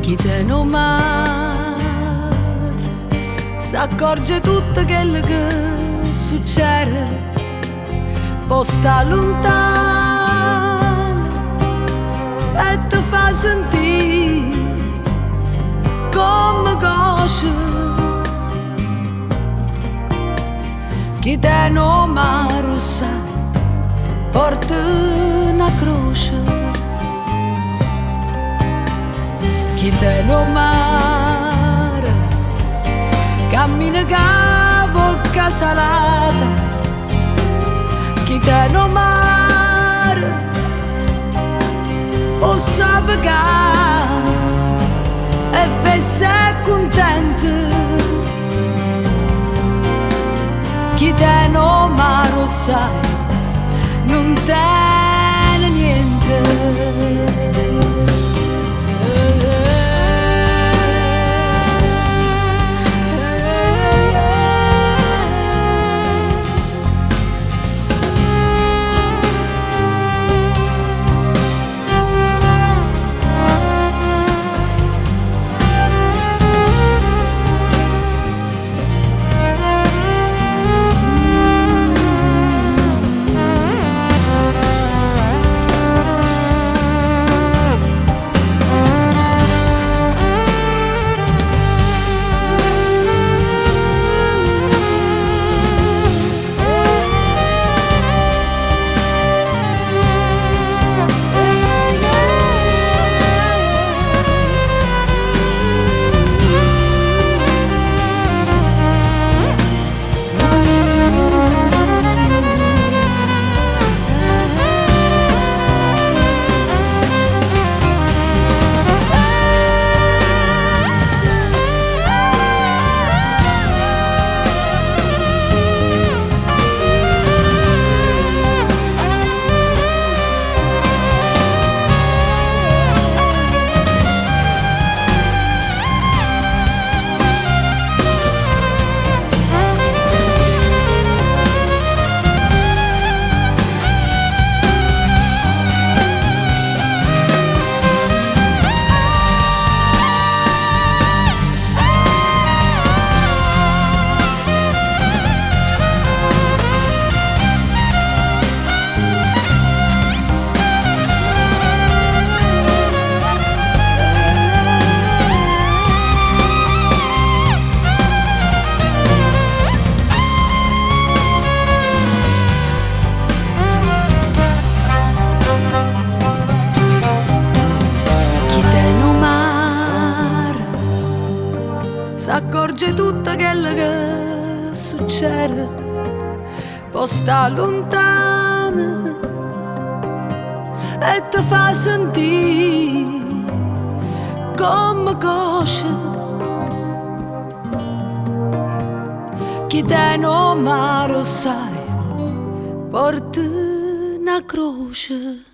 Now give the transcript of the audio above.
Chi te non mai s'accorge tutto quello che succede, poi sta lontano e ti fa sentire come cosce. Chi te non mai lo sa, porta una croce. Chi te non mare cammina ca bocca salata, chi te non mare o sa pagare e fesse contento. Chi te non mare lo sai, non tiene niente. S'accorge tutto quello che succede, poi sta lontana e ti fa sentire come cosce. Chi te non ma lo sai, porta una croce.